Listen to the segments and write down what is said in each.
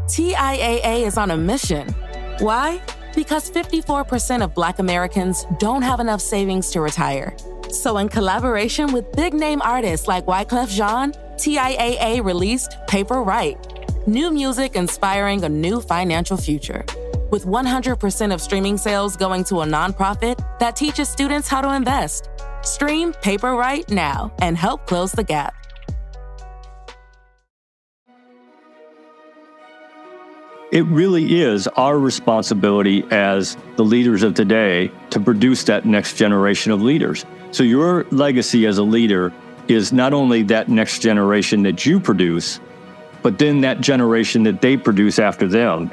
TIAA is on a mission. Why? Because 54% of Black Americans don't have enough savings to retire. So in collaboration with big-name artists like Wyclef Jean, TIAA released Paper Right, new music inspiring a new financial future. With 100% of streaming sales going to a nonprofit that teaches students how to invest. Stream Paper Right now and help close the gap. It really is our responsibility as the leaders of today to produce that next generation of leaders. So your legacy as a leader is not only that next generation that you produce, but then that generation that they produce after them.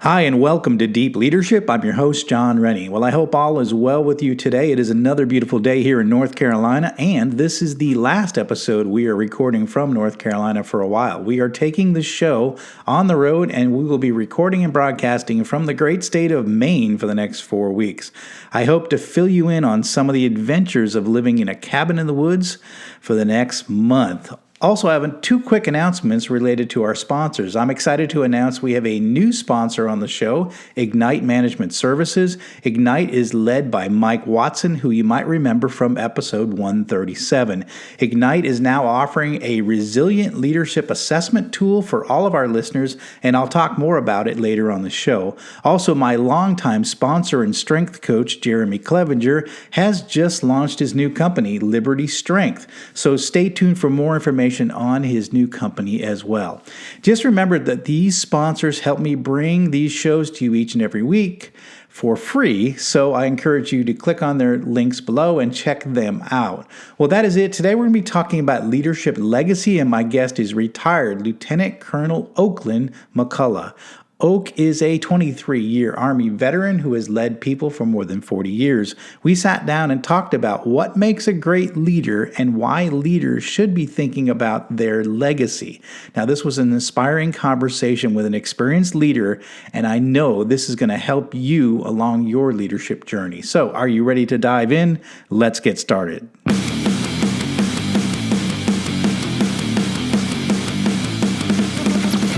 Hi, and welcome to Deep Leadership. I'm your host, John Rennie. Well, I hope all is well with you today. It is another beautiful day here in North Carolina, and this is the last episode we are recording from North Carolina for a while. We are taking the show on the road, and we will be recording and broadcasting from the great state of Maine for the next 4 weeks. I hope to fill you in on some of the adventures of living in a cabin in the woods for the next month. Also, I have 2 quick announcements related to our sponsors. I'm excited to announce we have a new sponsor on the show, Ignite Management Services. Ignite is led by Mike Watson, who you might remember from episode 137. Ignite is now offering a resilient leadership assessment tool for all of our listeners, and I'll talk more about it later on the show. Also, my longtime sponsor and strength coach, Jeremy Clevenger, has just launched his new company, Liberty Strength. So stay tuned for more information on his new company as well. Just remember that these sponsors help me bring these shows to you each and every week for free, so I encourage you to click on their links below and check them out. Well, that is it. Today we're going to be talking about leadership legacy, and my guest is retired Lieutenant Colonel Oakland McCulloch. Oak is a 23-year Army veteran who has led people for more than 40 years. We sat down and talked about what makes a great leader and why leaders should be thinking about their legacy. Now, this was an inspiring conversation with an experienced leader, and I know this is going to help you along your leadership journey. So, are you ready to dive in? Let's get started.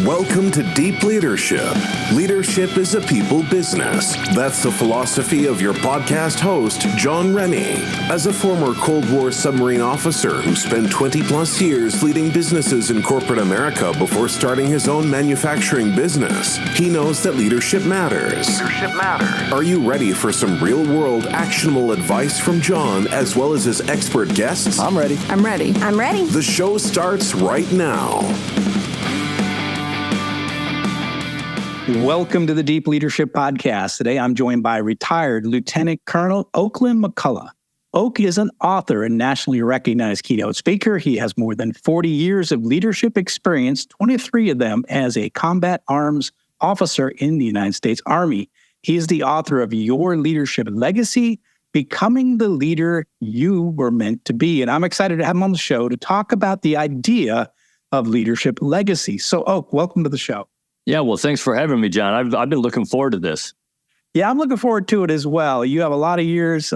Welcome to Deep Leadership. Leadership is a people business. That's the philosophy of your podcast host, John Rennie. As a former Cold War submarine officer who spent 20 plus years leading businesses in corporate America before starting his own manufacturing business, he knows that leadership matters. Are you ready for some real-world actionable advice from John as well as his expert guests? I'm ready. The show starts right now. Welcome to the Deep Leadership Podcast. Today I'm joined by retired Lieutenant Colonel Oakland McCulloch. Oak is an author and nationally recognized keynote speaker. He has more than 40 years of leadership experience, 23 of them as a combat arms officer in the United States Army. He is the author of Your Leadership Legacy, Becoming the Leader You Were Meant to Be. And I'm excited to have him on the show to talk about the idea of leadership legacy. So, Oak, welcome to the show. Yeah, well, thanks for having me, John. I've been looking forward to this. Yeah, I'm looking forward to it as well. You have a lot of years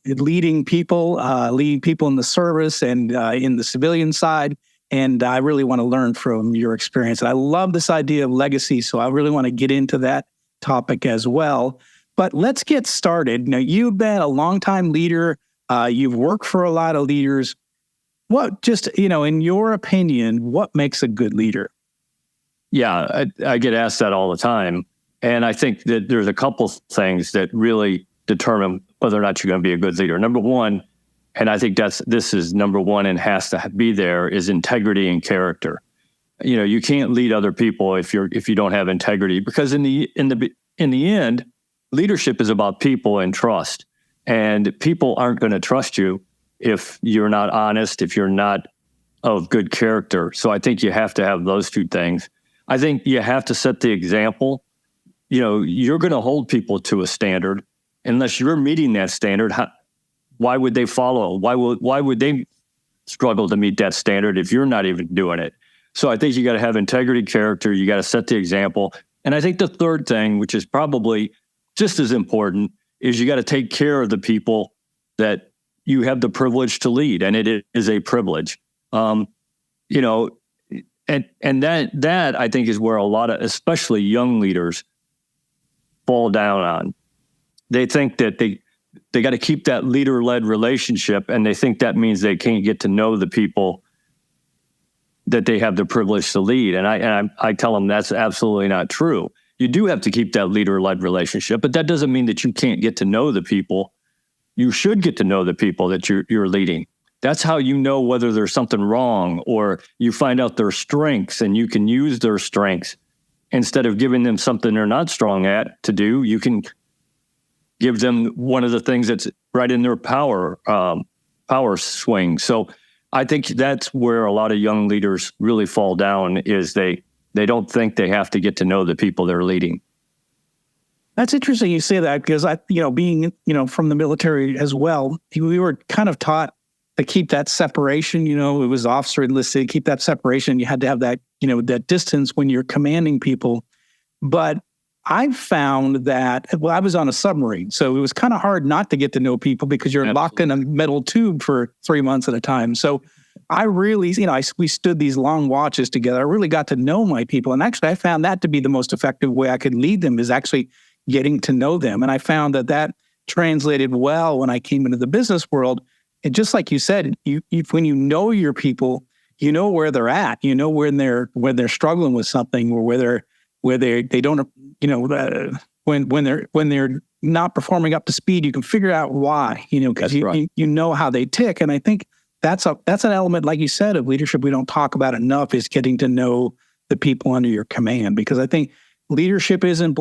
leading people in the service and in the civilian side, and I really want to learn from your experience. And I love this idea of legacy, so I really want to get into that topic as well. But let's get started. Now, you've been a longtime leader. You've worked for a lot of leaders. In your opinion, what makes a good leader? Yeah, I get asked that all the time. And I think that there's a couple things that really determine whether or not you're going to be a good leader. Number one, and I think this is number one and has to be there, is integrity and character. You know, you can't lead other people if you don't have integrity, because in the end, leadership is about people and trust. And people aren't going to trust you if you're not honest, if you're not of good character. So I think you have to have those 2 things. I think you have to set the example. You know, you're going to hold people to a standard. Unless you're meeting that standard, why would they follow? Why would they struggle to meet that standard if you're not even doing it? So I think you got to have integrity, character. You got to set the example. And I think the third thing, which is probably just as important, is you got to take care of the people that you have the privilege to lead. And it is a privilege. And that I think is where a lot of, especially young leaders, fall down on. They think that they got to keep that leader-led relationship, and they think that means they can't get to know the people that they have the privilege to lead. And I tell them that's absolutely not true. You do have to keep that leader-led relationship, but that doesn't mean that you can't get to know the people. You should get to know the people that you're leading. That's how you know whether there's something wrong, or you find out their strengths and you can use their strengths. Instead of giving them something they're not strong at to do, you can give them one of the things that's right in their power swing. So I think that's where a lot of young leaders really fall down, is they don't think they have to get to know the people they're leading. That's interesting you say that, because being, from the military as well, we were kind of taught to keep that separation. It was officer enlisted, keep that separation. You had to have that, that distance when you're commanding people. But I found that, I was on a submarine, so it was kind of hard not to get to know people because you're locked in a metal tube for 3 months at a time. So I really, we stood these long watches together. I really got to know my people. And actually, I found that to be the most effective way I could lead them, is actually getting to know them. And I found that translated well when I came into the business world. And just like you said, when you know your people, you know where they're at. You know when they're struggling with something, or where they don't, when they're not performing up to speed, you can figure out why. Because you know how they tick. And I think that's an element, like you said, of leadership we don't talk about enough, is getting to know the people under your command. Because I think leadership isn't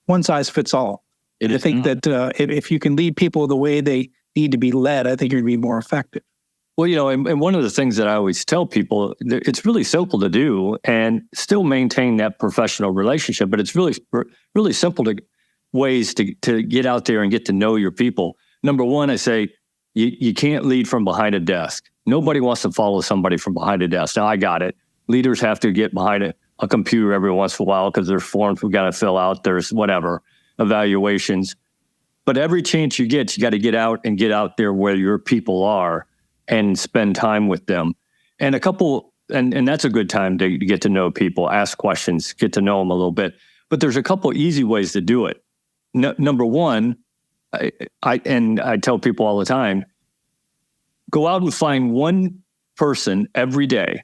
one size fits all. I think that if you can lead people the way they need to be led, I think you're going to be more effective. Well, and one of the things that I always tell people, it's really simple to do and still maintain that professional relationship, but it's really, really simple ways to get out there and get to know your people. Number one, I say, you can't lead from behind a desk. Nobody wants to follow somebody from behind a desk. Now, I got it. Leaders have to get behind a computer every once in a while because there's forms we've got to fill out. There's whatever, evaluations. But every chance you get to get out there where your people are and spend time with them. And and that's a good time to get to know people, ask questions, get to know them a little bit. But there's a couple easy ways to do it. Number one, I tell people all the time, go out and find one person every day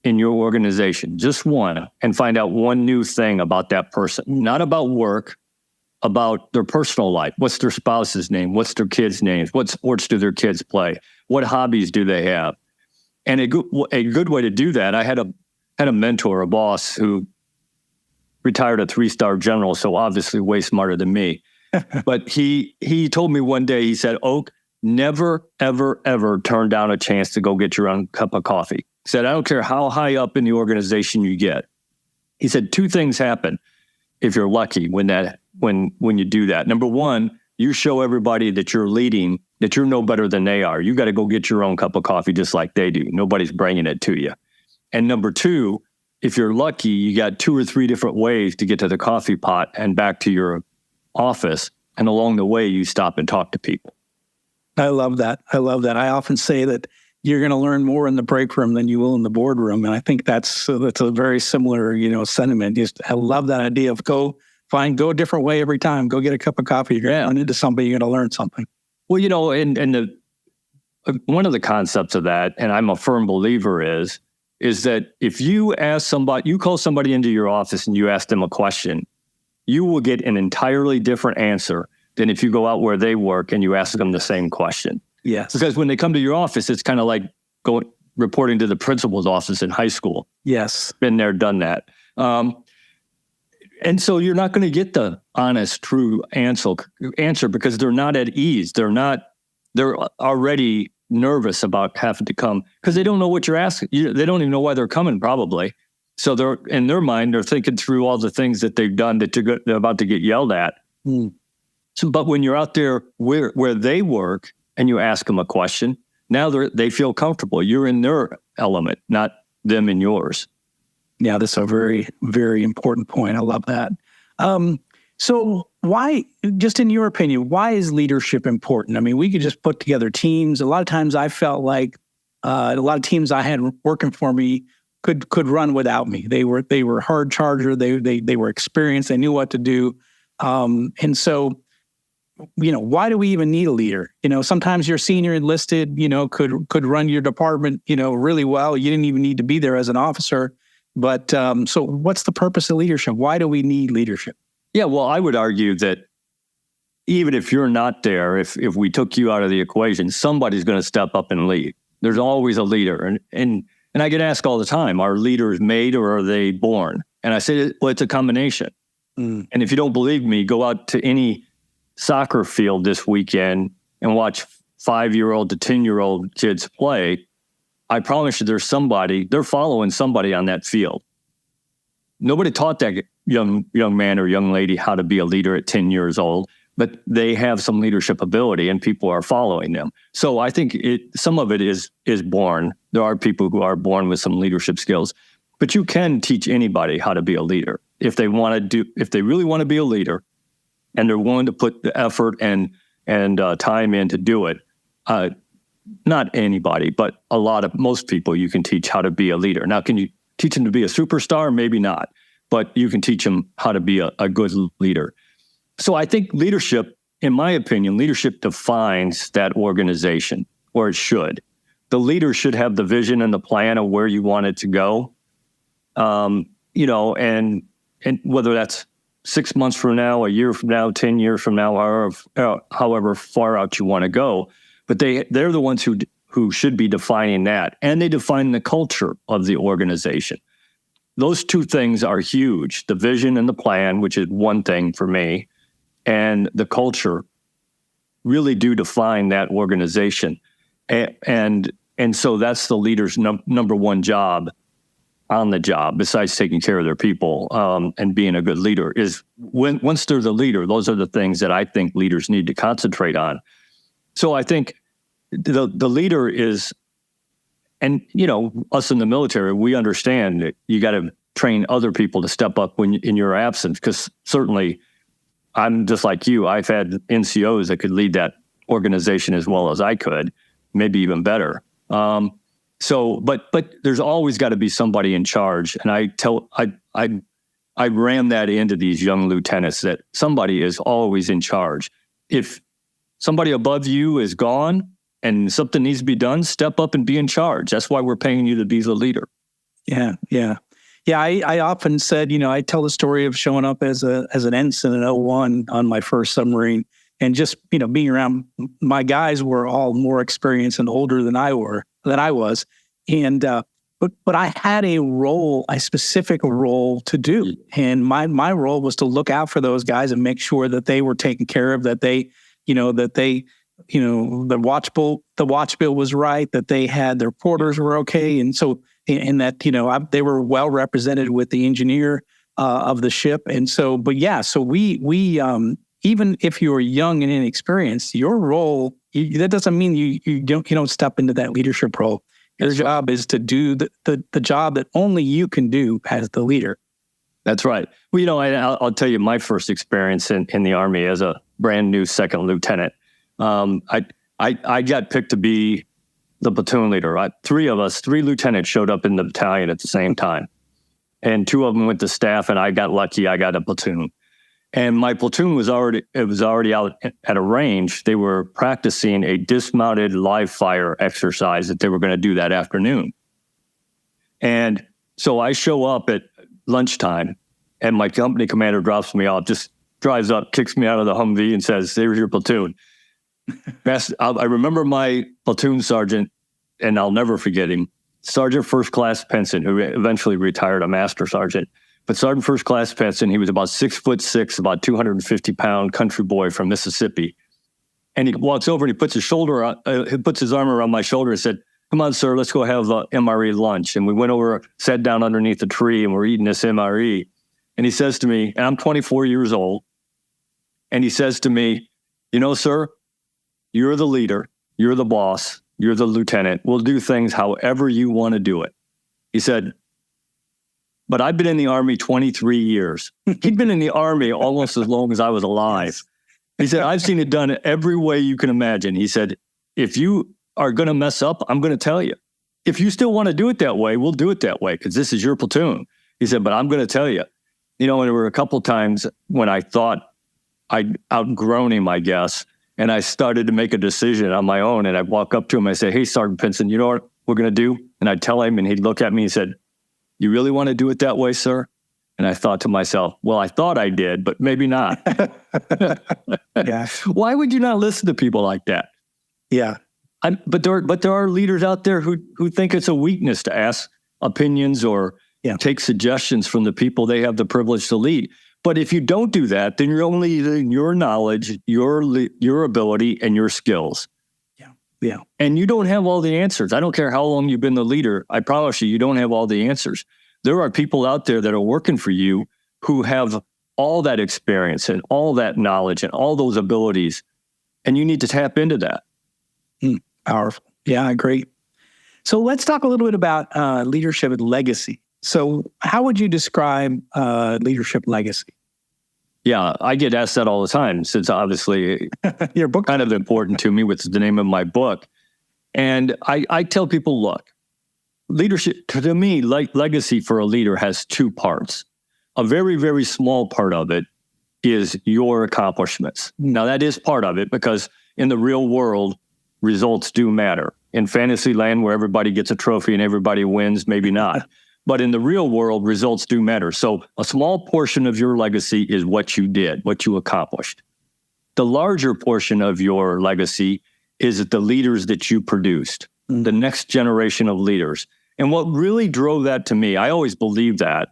in your organization, just one, and find out one new thing about that person, not about work, about their personal life. What's their spouse's name? What's their kids' names? What sports do their kids play? What hobbies do they have? And a good way to do that, I had a mentor, a boss who retired a 3-star general, so obviously way smarter than me. But he told me one day, he said, Oak, never, ever, ever turn down a chance to go get your own cup of coffee. He said, I don't care how high up in the organization you get. He said, 2 things happen if you're lucky when you do that. Number one, you show everybody that you're leading, that you're no better than they are. You got to go get your own cup of coffee just like they do. Nobody's bringing it to you. And number 2, if you're lucky, you got 2 or 3 different ways to get to the coffee pot and back to your office. And along the way, you stop and talk to people. I love that. I often say that you're going to learn more in the break room than you will in the boardroom. And I think that's a very similar, sentiment. I love that idea of go a different way every time. Go get a cup of coffee. You're going to run into somebody, you're going to learn something. Well, and one of the concepts of that, and I'm a firm believer is that if you call somebody into your office and you ask them a question, you will get an entirely different answer than if you go out where they work and you ask them the same question. Yes. Because when they come to your office, it's kind of like reporting to the principal's office in high school. Yes. Been there, done that. And so you're not going to get the honest, true answer because they're not at ease. They're already nervous about having to come because they don't know what you're asking. They don't even know why they're coming, probably. So they're in their mind, they're thinking through all the things that they've done that they're about to get yelled at. Mm. So, but when you're out there where they work and you ask them a question, now they feel comfortable. You're in their element, not them in yours. Yeah, that's a very, very important point. I love that. So why, just in your opinion, why is leadership important? I mean, we could just put together teams. A lot of times I felt like A lot of teams I had working for me could run without me. They were hard charger. They were experienced. They knew what to do. And so, why do we even need a leader? Sometimes your senior enlisted, could run your department, really well. You didn't even need to be there as an officer. But so what's the purpose of leadership? Why do we need leadership? Yeah, well, I would argue that even if you're not there, if we took you out of the equation, somebody's going to step up and lead. There's always a leader. And I get asked all the time, are leaders made or are they born? And I say, well, it's a combination. And if you don't believe me, go out to any soccer field this weekend and watch 5-year-old to 10-year-old kids play. I promise you they're following somebody on that field. Nobody taught that young man or young lady how to be a leader at 10 years old, but they have some leadership ability and people are following them. So I think some of it is born. There are people who are born with some leadership skills, but you can teach anybody how to be a leader if they really want to be a leader and they're willing to put the effort and time in to do it. Not anybody, but most people you can teach how to be a leader. Now, can you teach them to be a superstar? Maybe not, but you can teach them how to be a good leader. So I think leadership, in my opinion, leadership defines that organization, or it should. The leader should have the vision and the plan of where you want it to go. And whether that's 6 months from now, a year from now, 10 years from now, however far out you want to go. But they're the ones who should be defining that. And they define the culture of the organization. Those two things are huge. The vision and the plan, which is one thing for me, and the culture really do define that organization. And so that's the leader's number one job on the job, besides taking care of their people and being a good leader, is once they're the leader, those are the things that I think leaders need to concentrate on. So I think the leader is, and us in the military, we understand that you got to train other people to step up in your absence, because certainly I'm just like you. I've had NCOs that could lead that organization as well as I could, maybe even better. But there's always got to be somebody in charge. And I ran that into these young lieutenants, that somebody is always in charge. If somebody above you is gone and something needs to be done, step up and be in charge. That's why we're paying you to be the leader. Yeah. I often said, I tell the story of showing up as an ensign in 01 on my first submarine, and just, being around my guys were all more experienced and older than I was. And, but I had a specific role to do. And my role was to look out for those guys and make sure that they were taken care of, that the watch bill was right, that they had their quarters were okay. And so, and that, they were well represented with the engineer of the ship. And so, so we even if you're young and inexperienced, your role, that doesn't mean you don't step into that leadership role. Your job is to do the job that only you can do as the leader. That's right. Well, I'll tell you my first experience in the Army as a brand new second lieutenant. I got picked to be the platoon leader. Three lieutenants showed up in the battalion at the same time. And 2 of them went to staff, and I got lucky. I got a platoon. And my platoon was already out at a range. They were practicing a dismounted live fire exercise that they were going to do that afternoon. And so I show up at lunchtime, and my company commander drops me off, just drives up, kicks me out of the Humvee, and says, "There's your platoon." I remember my platoon sergeant, and I'll never forget him, Sergeant First Class Penson, who eventually retired a master sergeant. But Sergeant First Class Penson, he was about 6'6", about 250-pound country boy from Mississippi. And he walks over and he puts his arm around my shoulder and said, "Come on, sir, let's go have MRE lunch." And we went over, sat down underneath the tree, and we're eating this MRE. And he says to me, and I'm 24 years old, and he says to me, "Sir, you're the leader, you're the boss, you're the lieutenant. We'll do things however you want to do it." He said, "But I've been in the Army 23 years. He'd been in the Army almost as long as I was alive. He said, "I've seen it done every way you can imagine." He said, "If you are going to mess up, I'm going to tell you." if you still want to do it that way, we'll do it that way because this is your platoon. He said, but I'm going to tell you, and there were a couple times when I thought I'd outgrown him, I guess, and I started to make a decision on my own. And I'd walk up to him, I say, hey, Sergeant Pinson, you know what we're going to do? And I'd tell him, and he'd look at me and said, you really want to do it that way, sir? And I thought to myself, well, I thought I did, but maybe not. Yeah. Why would you not listen to people like that? Yeah. But there are leaders out there who think it's a weakness to ask opinions or take suggestions from the people they have the privilege to lead. But if you don't do that, then you're only using your knowledge, your ability, and your skills. Yeah. And you don't have all the answers. I don't care how long you've been the leader. I promise you don't have all the answers. There are people out there that are working for you who have all that experience and all that knowledge and all those abilities. And you need to tap into that. Powerful. Yeah, great. So let's talk a little bit about leadership and legacy. So how would you describe leadership legacy? Yeah, I get asked that all the time since obviously your book kind of important to me, which is the name of my book. And I tell people, look, leadership, to me, legacy for a leader has two parts. A very, very small part of it is your accomplishments. Now, that is part of it because in the real world, results do matter. In fantasy land where everybody gets a trophy and everybody wins, maybe not. But in the real world, results do matter. So a small portion of your legacy is what you did, what you accomplished. The larger portion of your legacy is the leaders that you produced, the next generation of leaders. And what really drove that to me, I always believed that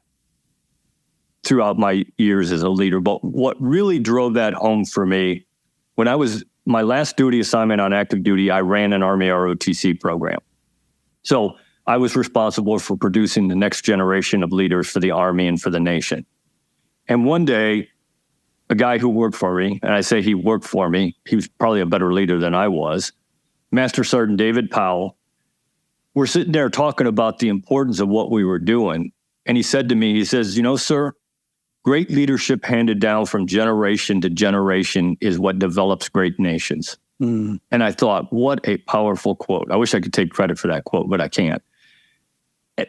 throughout my years as a leader, but what really drove that home for me, when I was my last duty assignment on active duty, I ran an Army ROTC program. So I was responsible for producing the next generation of leaders for the Army and for the nation. And one day, a guy who worked for me, and I say he worked for me, he was probably a better leader than I was, Master Sergeant David Powell, we're sitting there talking about the importance of what we were doing. And he said to me, he says, sir, great leadership handed down from generation to generation is what develops great nations. And I thought, what a powerful quote. I wish I could take credit for that quote, but I can't.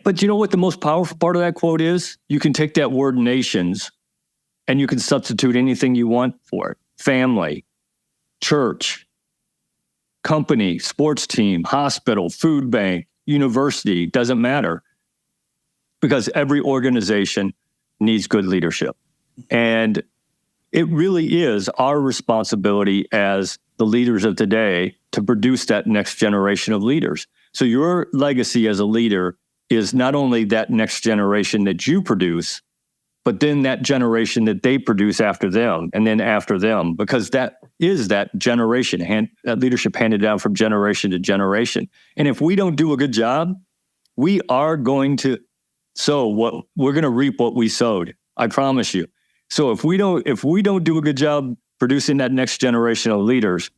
But you know what the most powerful part of that quote is? You can take that word nations and you can substitute anything you want for it. Family, church, company, sports team, hospital, food bank, university, doesn't matter. Because every organization needs good leadership. And it really is our responsibility as the leaders of today to produce that next generation of leaders. So your legacy as a leader is not only that next generation that you produce, but then that generation that they produce after them and then after them, because that is that generation, that leadership handed down from generation to generation. And if we don't do a good job, we are going to we're going to reap what we sowed. I promise you. So if we don't do a good job producing that next generation of leaders,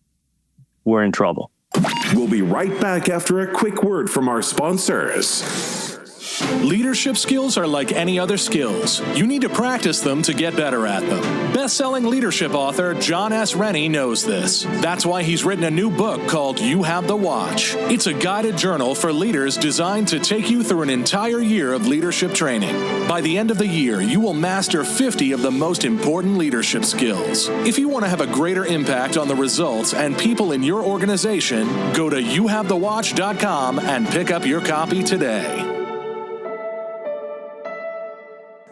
we're in trouble. We'll be right back after a quick word from our sponsors. Leadership skills are like any other skills. You need to practice them to get better at them. Best-selling leadership author John S. Rennie knows this. That's why he's written a new book called You Have the Watch. It's a guided journal for leaders designed to take you through an entire year of leadership training. By the end of the year, you will master 50 of the most important leadership skills. If you want to have a greater impact on the results and people in your organization, go to youhavethewatch.com and pick up your copy today.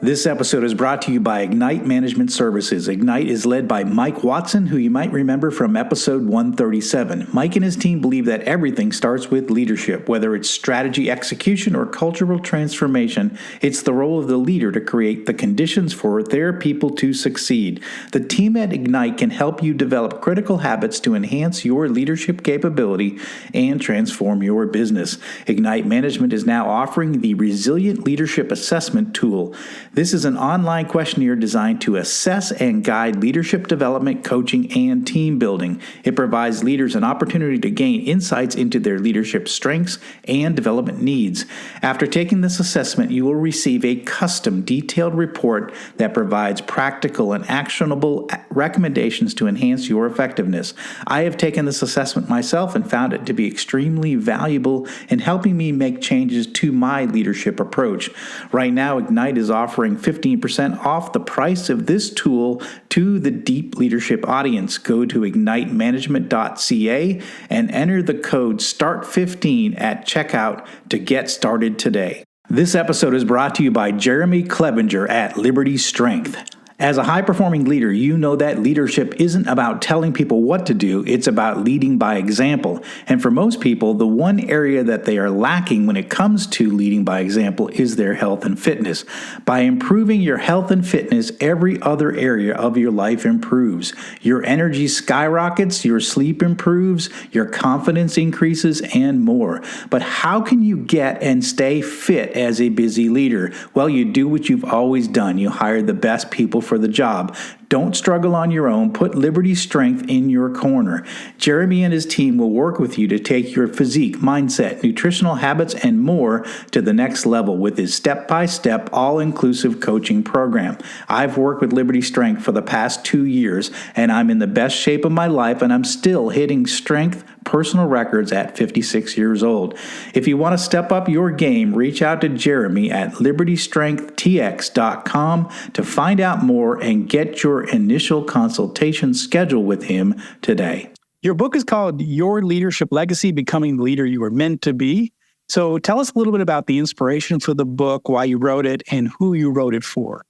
This episode is brought to you by Ignite Management Services. Ignite is led by Mike Watson, who you might remember from episode 137. Mike and his team believe that everything starts with leadership. Whether it's strategy execution or cultural transformation, it's the role of the leader to create the conditions for their people to succeed. The team at Ignite can help you develop critical habits to enhance your leadership capability and transform your business. Ignite Management is now offering the Resilient Leadership Assessment Tool. This is an online questionnaire designed to assess and guide leadership development, coaching, and team building. It provides leaders an opportunity to gain insights into their leadership strengths and development needs. After taking this assessment, you will receive a custom, detailed report that provides practical and actionable recommendations to enhance your effectiveness. I have taken this assessment myself and found it to be extremely valuable in helping me make changes to my leadership approach. Right now, Ignite is offering 15% off the price of this tool to the Deep Leadership audience. Go to ignitemanagement.ca and enter the code START15 at checkout to get started today. This episode is brought to you by Jeremy Clevenger at Liberty Strength. As a high-performing leader, you know that leadership isn't about telling people what to do, it's about leading by example. And for most people, the one area that they are lacking when it comes to leading by example is their health and fitness. By improving your health and fitness, every other area of your life improves. Your energy skyrockets, your sleep improves, your confidence increases, and more. But how can you get and stay fit as a busy leader? Well, you do what you've always done. You hire the best people for the job. Don't struggle on your own. Put Liberty Strength in your corner. Jeremy and his team will work with you to take your physique, mindset, nutritional habits, and more to the next level with his step-by-step, all-inclusive coaching program. I've worked with Liberty Strength for the past 2 years, and I'm in the best shape of my life, and I'm still hitting strength personal records at 56 years old. If you want to step up your game, reach out to Jeremy at libertystrengthtx.com to find out more and get your initial consultation scheduled with him today. Your book is called Your Leadership Legacy, Becoming the Leader You Were Meant to Be. So tell us a little bit about the inspiration for the book, why you wrote it, and who you wrote it for.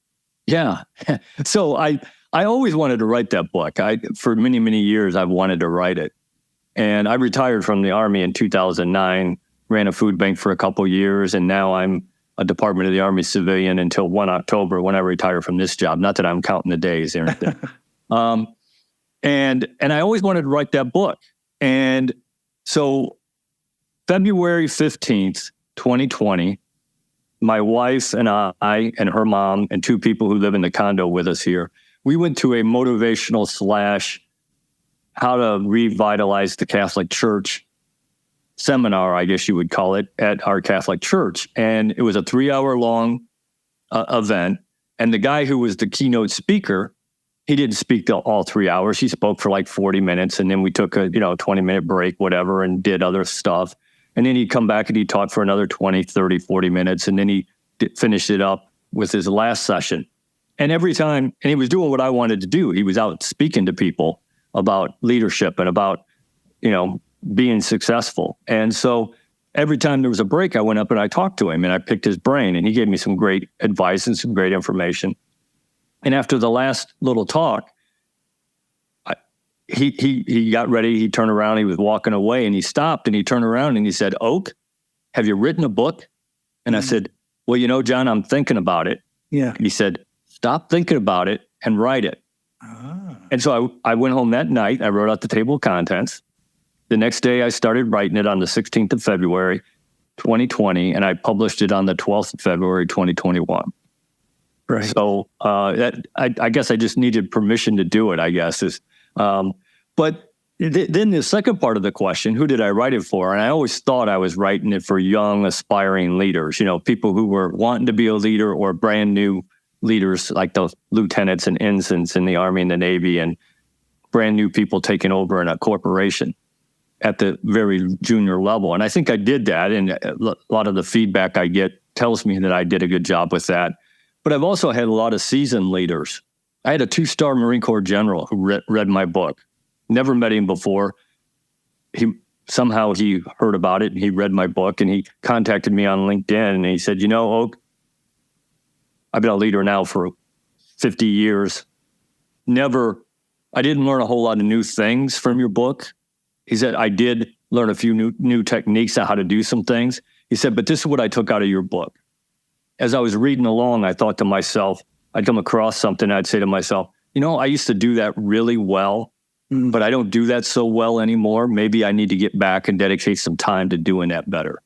Yeah. So I always wanted to write that book. For many, many years, I've wanted to write it. And I retired from the Army in 2009, ran a food bank for a couple years, and now I'm a Department of the Army civilian until 1 October when I retire from this job. Not that I'm counting the days or anything. And I always wanted to write that book. And so February 15th, 2020, my wife and I and her mom and 2 people who live in the condo with us here, we went to a motivational / how to revitalize the Catholic Church seminar, I guess you would call it, at our Catholic church. And it was a 3-hour-long event. And the guy who was the keynote speaker, he didn't speak all 3 hours. He spoke for like 40 minutes. And then we took a 20-minute break, whatever, and did other stuff. And then he'd come back and he'd talk for another 20, 30, 40 minutes. And then he finished it up with his last session. And every time, and he was doing what I wanted to do. He was out speaking to people about leadership and about, being successful. And so every time there was a break, I went up and I talked to him and I picked his brain and he gave me some great advice and some great information. And after the last little talk, he got ready, he turned around, he was walking away and he stopped and he turned around and he said, "Oak, have you written a book?" And I said, "Well, John, I'm thinking about it." Yeah. He said, "Stop thinking about it and write it." And so I went home that night. I wrote out the table of contents. The next day, I started writing it on the 16th of February, 2020, and I published it on the 12th of February, 2021. Right. So I guess I just needed permission to do it, I guess. But then the second part of the question, who did I write it for? And I always thought I was writing it for young, aspiring leaders, people who were wanting to be a leader or brand new leaders like the lieutenants and ensigns in the Army and the Navy and brand new people taking over in a corporation at the very junior level. And I think I did that. And a lot of the feedback I get tells me that I did a good job with that. But I've also had a lot of seasoned leaders. I had a 2-star Marine Corps general who read my book. Never met him before. Somehow he heard about it and he read my book and he contacted me on LinkedIn and he said, Oak, I've been a leader now for 50 years. I didn't learn a whole lot of new things from your book. He said, I did learn a few new techniques on how to do some things. He said, but this is what I took out of your book. As I was reading along, I thought to myself, I'd come across something, I'd say to myself, I used to do that really well, but I don't do that so well anymore. Maybe I need to get back and dedicate some time to doing that better.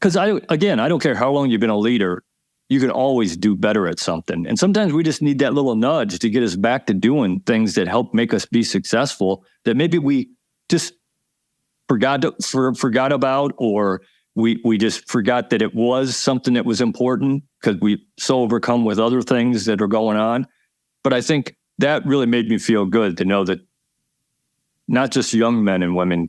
Because I don't care how long you've been a leader, you can always do better at something. And sometimes we just need that little nudge to get us back to doing things that help make us be successful that maybe we just forgot about, or we just forgot that it was something that was important because we so overcome with other things that are going on. But I think that really made me feel good to know that not just young men and women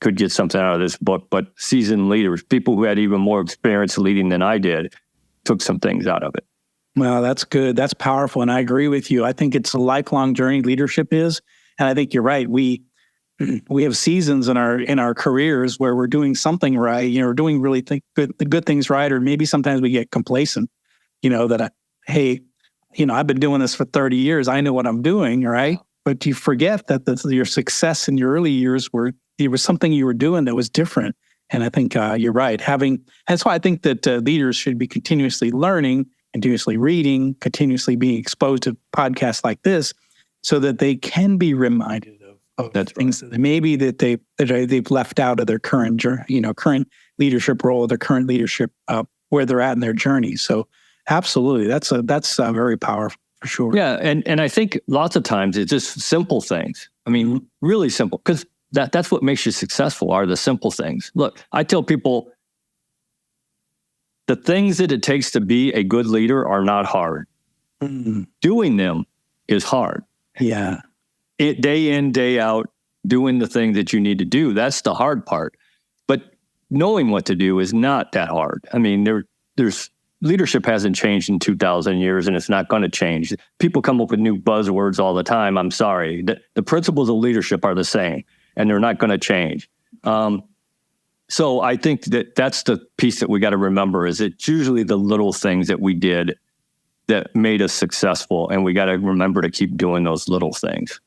could get something out of this book, but seasoned leaders, people who had even more experience leading than I did, took some things out of it. Well, that's good. That's powerful. And I agree with you. I think it's a lifelong journey, leadership is. And I think you're right. We have seasons in our careers where we're doing something right, we're doing really good things right, or maybe sometimes we get complacent, that, I've been doing this for 30 years. I know what I'm doing, right? But you forget that your success in your early years there was something you were doing that was different. And I think you're right. That's why I think that leaders should be continuously learning, continuously reading, continuously being exposed to podcasts like this, so that they can be reminded of things that maybe that they've left out of their current leadership role, their current leadership, where they're at in their journey. So absolutely, that's very powerful for sure. Yeah, and I think lots of times it's just simple things. I mean, really simple, because that's what makes you successful, are the simple things. Look, I tell people the things that it takes to be a good leader are not hard. Mm-hmm. Doing them is hard. Yeah. Day in, day out, doing the thing that you need to do, that's the hard part. But knowing what to do is not that hard. I mean, there's leadership hasn't changed in 2,000 years, and it's not going to change. People come up with new buzzwords all the time. I'm sorry. The principles of leadership are the same, and they're not going to change. So I think that's the piece that we got to remember, is it's usually the little things that we did that made us successful, and we got to remember to keep doing those little things.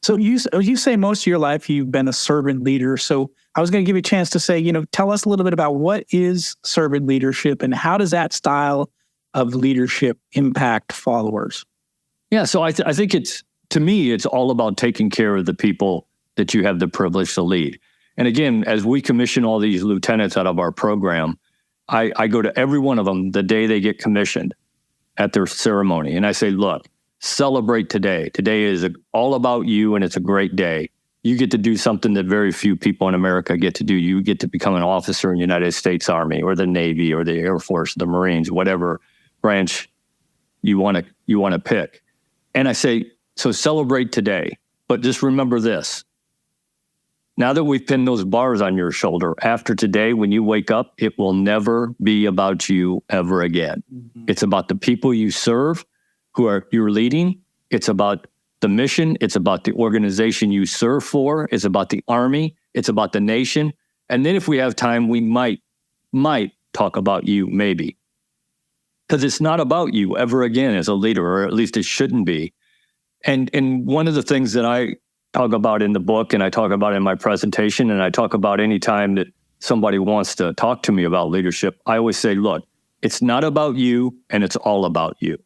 So you say most of your life you've been a servant leader. So I was going to give you a chance to say, tell us a little bit about what is servant leadership and how does that style of leadership impact followers? Yeah, so I think to me, it's all about taking care of the people that you have the privilege to lead. And again, as we commission all these lieutenants out of our program, I go to every one of them the day they get commissioned at their ceremony. And I say, look, celebrate today. Today is all about you, and it's a great day. You get to do something that very few people in America get to do. You get to become an officer in the United States Army or the Navy or the Air Force, the Marines, whatever branch you want to pick. And I say, so celebrate today, but just remember this. Now that we've pinned those bars on your shoulder, after today, when you wake up, it will never be about you ever again. Mm-hmm. It's about the people you serve, you're leading. It's about the mission. It's about the organization you serve for. It's about the Army. It's about the nation. And then if we have time, we might talk about you, maybe. Because it's not about you ever again as a leader, or at least it shouldn't be. And one of the things that I talk about in the book, and I talk about in my presentation, and I talk about any time that somebody wants to talk to me about leadership, I always say, look, it's not about you, and it's all about you.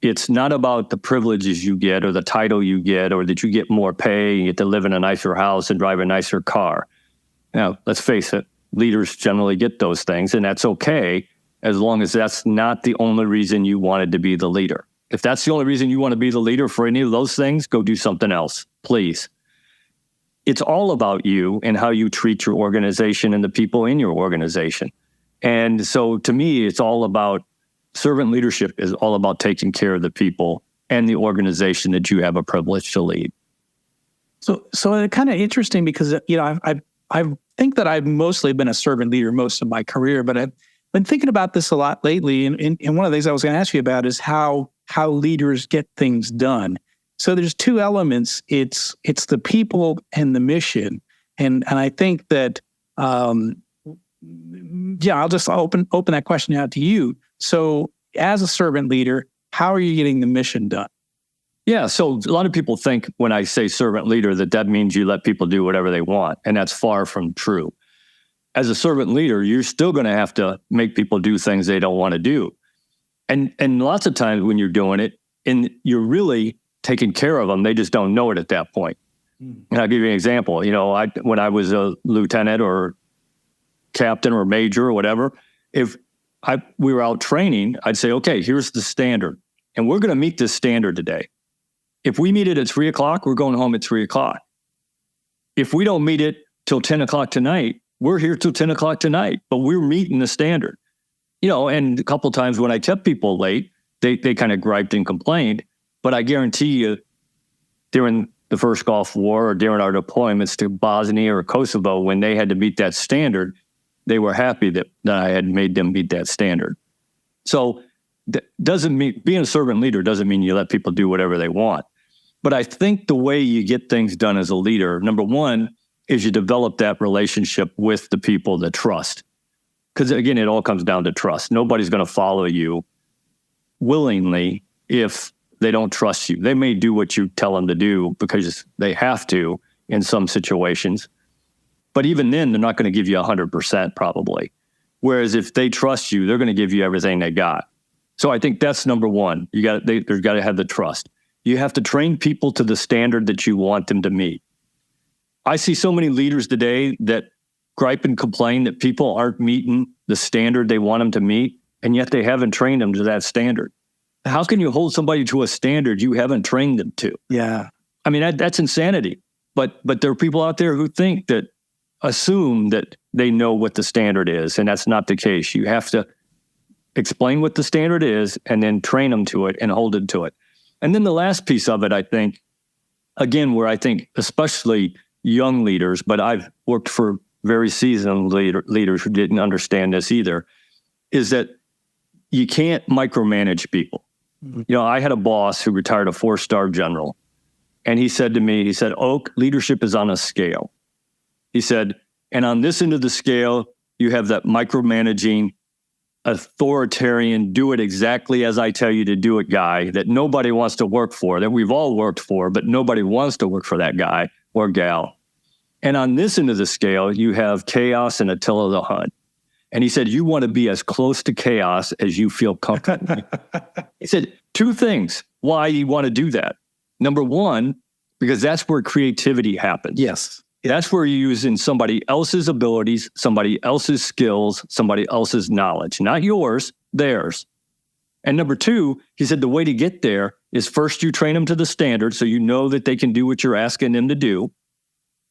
It's not about the privileges you get or the title you get or that you get more pay, you get to live in a nicer house and drive a nicer car. Now, let's face it, leaders generally get those things, and that's okay as long as that's not the only reason you wanted to be the leader. If that's the only reason you want to be the leader for any of those things, go do something else, please. It's all about you and how you treat your organization and the people in your organization. And so to me, it's all about servant leadership is all about taking care of the people and the organization that you have a privilege to lead. So it's kind of interesting because, I think that I've mostly been a servant leader most of my career, but I've been thinking about this a lot lately. And one of the things I was going to ask you about is how leaders get things done. So there's two elements. It's the people and the mission. And I think that, I'll open that question out to you. So as a servant leader, how are you getting the mission done? Yeah, so a lot of people think when I say servant leader that means you let people do whatever they want, and that's far from true. As a servant leader, you're still going to have to make people do things they don't want to do. And lots of times when you're doing it, and you're really taking care of them, they just don't know it at that point. And I'll give you an example. When I was a lieutenant or captain or major or whatever, if we were out training, I'd say, okay, here's the standard. And we're going to meet this standard today. If we meet it at 3:00, we're going home at 3:00. If we don't meet it till 10:00 tonight, we're here till 10:00 tonight, but we're meeting the standard. And a couple of times when I kept people late, they kind of griped and complained. But I guarantee you, during the first Gulf War or during our deployments to Bosnia or Kosovo, when they had to meet that standard, they were happy that I had made them meet that standard. So that doesn't mean being a servant leader doesn't mean you let people do whatever they want. But I think the way you get things done as a leader, number one, is you develop that relationship with the people that trust. Because again, it all comes down to trust. Nobody's going to follow you willingly if they don't trust you. They may do what you tell them to do because they have to in some situations. But even then, they're not going to give you 100% probably. Whereas if they trust you, they're going to give you everything they got. So I think that's number one. There's got to have the trust. You have to train people to the standard that you want them to meet. I see so many leaders today that gripe and complain that people aren't meeting the standard they want them to meet, and yet they haven't trained them to that standard. How can you hold somebody to a standard you haven't trained them to? Yeah. I mean, that's insanity. But there are people out there who assume that they know what the standard is, and that's not the case. You have to explain what the standard is and then train them to it and hold them to it. And then the last piece of it, I think, again, where I think especially young leaders, but I've worked for very seasoned leaders who didn't understand this either, is that you can't micromanage people. Mm-hmm. I had a boss who retired a 4-star general, and he said to me, Oak, leadership is on a scale. He said, and on this end of the scale, you have that micromanaging, authoritarian, do it exactly as I tell you to do it guy that nobody wants to work for, that we've all worked for, but nobody wants to work for that guy or gal. And on this end of the scale, you have chaos and Attila the Hun. And he said, you want to be as close to chaos as you feel comfortable. He said, 2 things why you want to do that. Number one, because that's where creativity happens. Yes. That's where you're using somebody else's abilities, somebody else's skills, somebody else's knowledge, not yours, theirs. And number 2, he said the way to get there is first you train them to the standard so you know that they can do what you're asking them to do.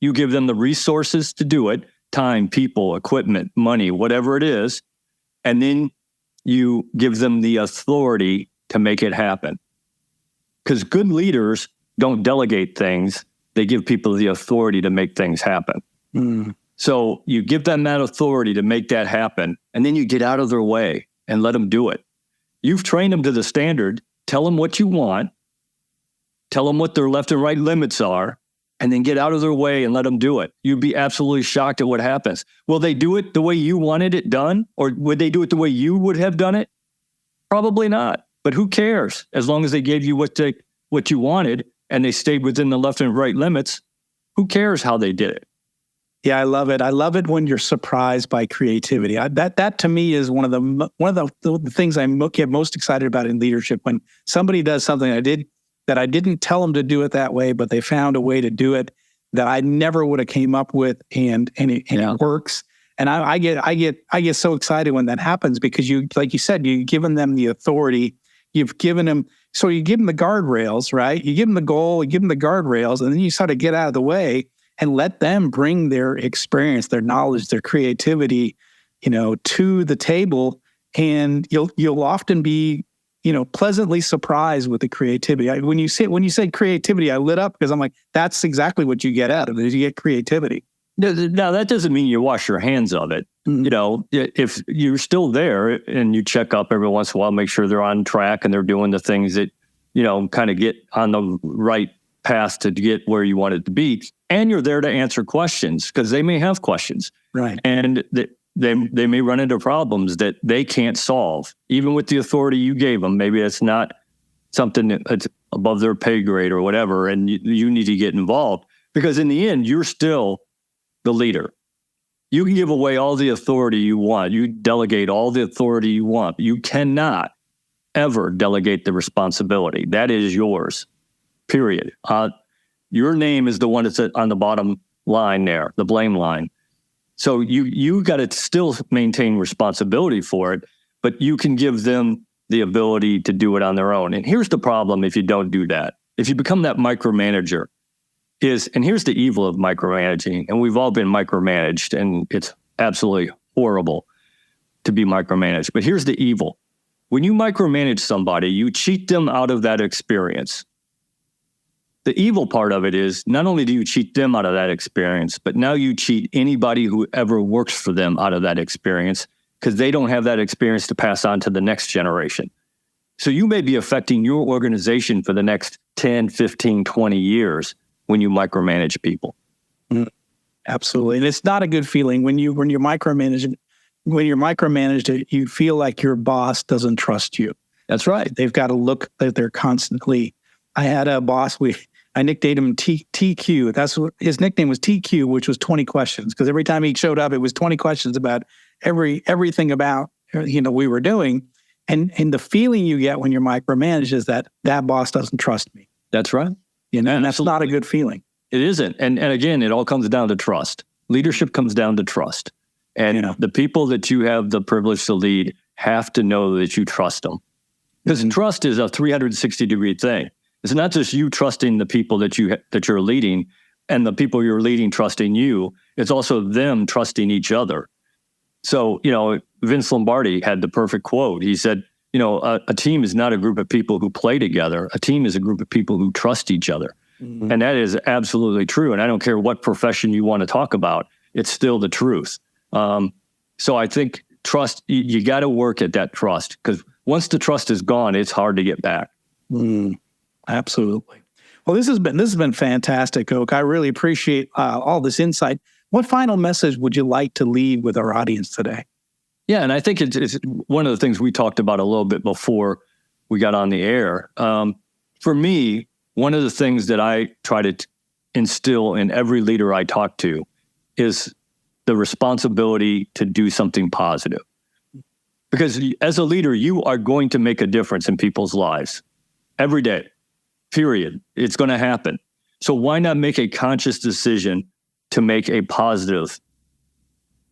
You give them the resources to do it, time, people, equipment, money, whatever it is. And then you give them the authority to make it happen. Because good leaders don't delegate things. They give people the authority to make things happen. Mm. So you give them that authority to make that happen, and then you get out of their way and let them do it. You've trained them to the standard. Tell them what you want. Tell them what their left and right limits are, and then get out of their way and let them do it. You'd be absolutely shocked at what happens. Will they do it the way you wanted it done? Or would they do it the way you would have done it? Probably not. But who cares? As long as they gave you what you wanted and they stayed within the left and right limits, who cares how they did it? Yeah, I love it. I love it when you're surprised by creativity. That to me is one of the things I get most excited about in leadership. When somebody does something that I didn't tell them to do it that way, but they found a way to do it that I never would have came up with, and it works. And I get so excited when that happens because you, like you said, you've given them the authority. You've given them, so you give them the guardrails, right? You give them the goal, you give them the guardrails, and then you sort of get out of the way and let them bring their experience, their knowledge, their creativity, to the table. And you'll often be, pleasantly surprised with the creativity. When you said creativity, I lit up because I'm like, that's exactly what you get out of it, is you get creativity. Now, that doesn't mean you wash your hands of it. Mm-hmm. If you're still there and you check up every once in a while, make sure they're on track and they're doing the things that, kind of get on the right path to get where you want it to be. And you're there to answer questions because they may have questions. Right. And they may run into problems that they can't solve, even with the authority you gave them. Maybe it's not something that's above their pay grade or whatever, and you need to get involved because in the end, you're still the leader. You can give away all the authority you want. You delegate all the authority you want. You cannot ever delegate the responsibility. That is yours, period. Your name is the one that's on the bottom line there, the blame line. So you got to still maintain responsibility for it, but you can give them the ability to do it on their own. And here's the problem if you don't do that. If you become that micromanager, and here's the evil of micromanaging, and we've all been micromanaged, and it's absolutely horrible to be micromanaged. But here's the evil. When you micromanage somebody, you cheat them out of that experience. The evil part of it is not only do you cheat them out of that experience, but now you cheat anybody who ever works for them out of that experience because they don't have that experience to pass on to the next generation. So you may be affecting your organization for the next 10, 15, 20 years when you micromanage people. Absolutely. And it's not a good feeling when you're micromanaged. When you're micromanaged, you feel like your boss doesn't trust you. That's right. They've got to look that they're constantly. I had a boss, I nicknamed him TQ. That's what his nickname was, TQ, which was 20 questions. Because every time he showed up, it was 20 questions about everything about we were doing. And the feeling you get when you're micromanaged is that boss doesn't trust me. That's right. And that's not a good feeling. It isn't. And again, it all comes down to trust. Leadership comes down to trust. And the people that you have the privilege to lead have to know that you trust them. Because trust is a 360-degree thing. It's not just you trusting the people that you're leading and the people you're leading trusting you. It's also them trusting each other. So, Vince Lombardi had the perfect quote. He said, a team is not a group of people who play together. A team is a group of people who trust each other. Mm-hmm. And that is absolutely true. And I don't care what profession you want to talk about. It's still the truth. So I think trust, you got to work at that trust because once the trust is gone, it's hard to get back. Absolutely. Well, this has been fantastic, Oak. I really appreciate all this insight. What final message would you like to leave with our audience today? Yeah, and I think it's one of the things we talked about a little bit before we got on the air. For me, one of the things that I try to instill in every leader I talk to is the responsibility to do something positive. Because as a leader, you are going to make a difference in people's lives every day, period. It's going to happen. So why not make a conscious decision to make a positive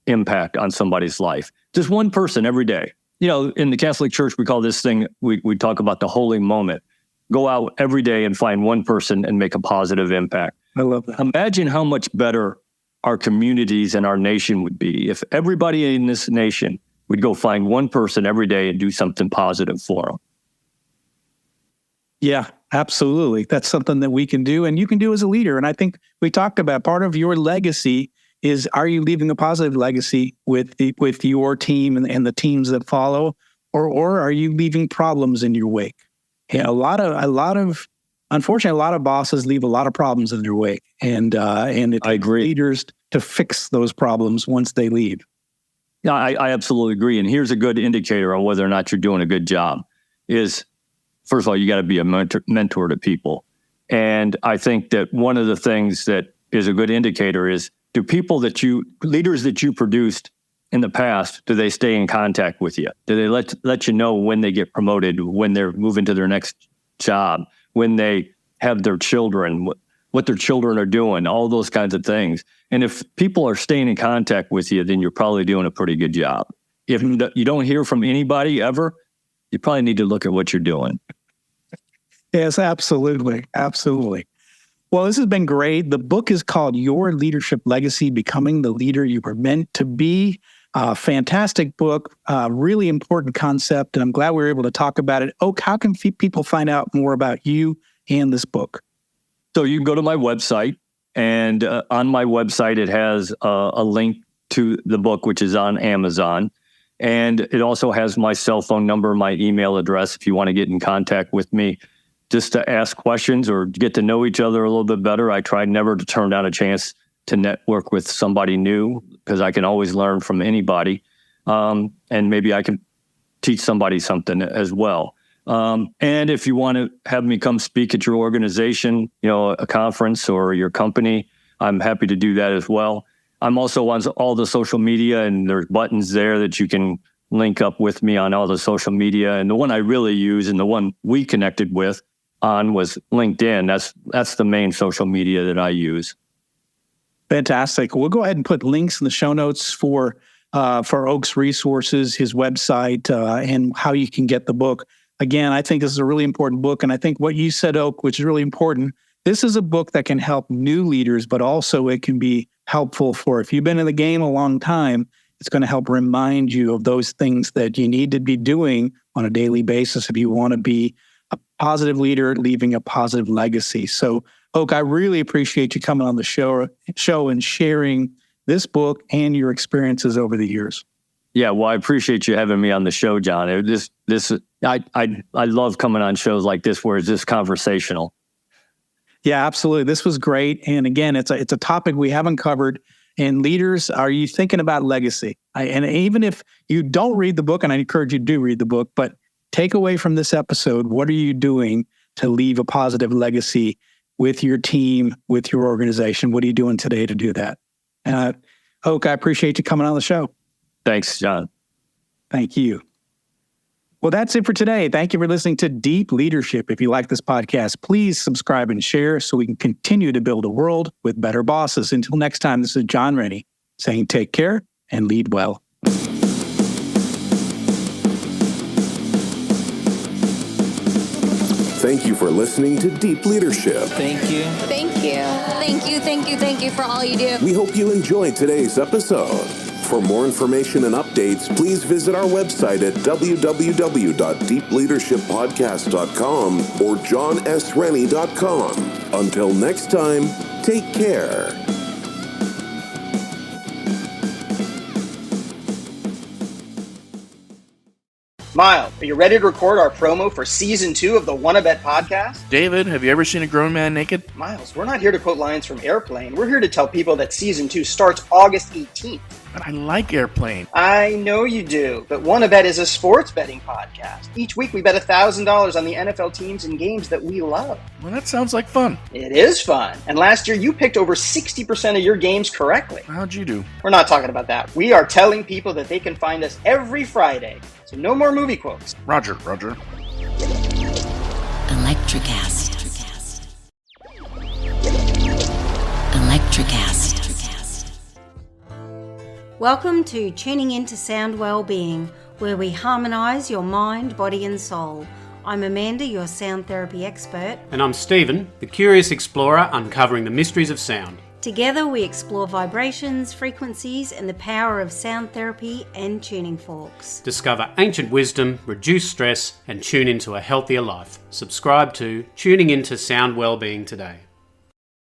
impact on somebody's life? Just one person every day. In the Catholic Church, we call this thing, we talk about the holy moment. Go out every day and find one person and make a positive impact. I love that. Imagine how much better our communities and our nation would be if everybody in this nation would go find one person every day and do something positive for them. Yeah, absolutely. That's something that we can do and you can do as a leader. And I think we talked about part of your legacy is, are you leaving a positive legacy with your team and the teams that follow, or are you leaving problems in your wake? Yeah, unfortunately, a lot of bosses leave a lot of problems in their wake, and it I agree. Leaders to fix those problems once they leave. Yeah, I absolutely agree. And here's a good indicator on whether or not you're doing a good job is, first of all, you got to be a mentor to people. And I think that one of the things that is a good indicator is, do leaders that you produced in the past, do they stay in contact with you? Do they let you know when they get promoted, when they're moving to their next job, when they have their children, what their children are doing, all those kinds of things? And if people are staying in contact with you, then you're probably doing a pretty good job. If you don't hear from anybody ever, you probably need to look at what you're doing. Yes, absolutely. Absolutely. Well, this has been great. The book is called Your Leadership Legacy, Becoming the Leader You Were Meant to Be. Fantastic book, really important concept, and I'm glad we were able to talk about it. Oak, how can people find out more about you and this book? So you can go to my website, and on my website, it has a link to the book, which is on Amazon. And it also has my cell phone number, my email address, if you want to get in contact with me, just to ask questions or get to know each other a little bit better. I try never to turn down a chance to network with somebody new because I can always learn from anybody. And maybe I can teach somebody something as well. And if you want to have me come speak at your organization, a conference or your company, I'm happy to do that as well. I'm also on all the social media, and there's buttons there that you can link up with me on all the social media. And the one I really use and the one we connected with on was LinkedIn. That's the main social media that I use. Fantastic. We'll go ahead and put links in the show notes for for Oak's resources, his website, and how you can get the book. Again, I think this is a really important book. And I think what you said, Oak, which is really important, this is a book that can help new leaders, but also it can be helpful for, if you've been in the game a long time, it's going to help remind you of those things that you need to be doing on a daily basis if you want to be a positive leader, leaving a positive legacy. So, Oak, I really appreciate you coming on the show and sharing this book and your experiences over the years. Yeah, well, I appreciate you having me on the show, John. I love coming on shows like this where it's just conversational. Yeah, absolutely. This was great. And again, it's a topic we haven't covered. And leaders, are you thinking about legacy? And even if you don't read the book, and I encourage you to do read the book, but take away from this episode, what are you doing to leave a positive legacy with your team, with your organization? What are you doing today to do that? Oak, I appreciate you coming on the show. Thanks, John. Thank you. Well, that's it for today. Thank you for listening to Deep Leadership. If you like this podcast, please subscribe and share so we can continue to build a world with better bosses. Until next time, this is John Rennie saying take care and lead well. Thank you for listening to Deep Leadership. Thank you. Thank you. Thank you, thank you, thank you for all you do. We hope you enjoyed today's episode. For more information and updates, please visit our website at www.deepleadershippodcast.com or johnsrennie.com. Until next time, take care. Miles, are you ready to record our promo for Season 2 of the Wanna Bet podcast? David, have you ever seen a grown man naked? Miles, we're not here to quote lines from Airplane. We're here to tell people that Season 2 starts August 18th. But I like Airplane. I know you do, but Wanna Bet is a sports betting podcast. Each week we bet $1,000 on the NFL teams and games that we love. Well, that sounds like fun. It is fun. And last year you picked over 60% of your games correctly. How'd you do? We're not talking about that. We are telling people that they can find us every Friday. So no more movie quotes. Roger. Electricast. Welcome to Tuning Into Sound Wellbeing, where we harmonise your mind, body and soul. I'm Amanda, your sound therapy expert. And I'm Stephen, the curious explorer uncovering the mysteries of sound. Together we explore vibrations, frequencies and the power of sound therapy and tuning forks. Discover ancient wisdom, reduce stress and tune into a healthier life. Subscribe to Tuning Into Sound Wellbeing today.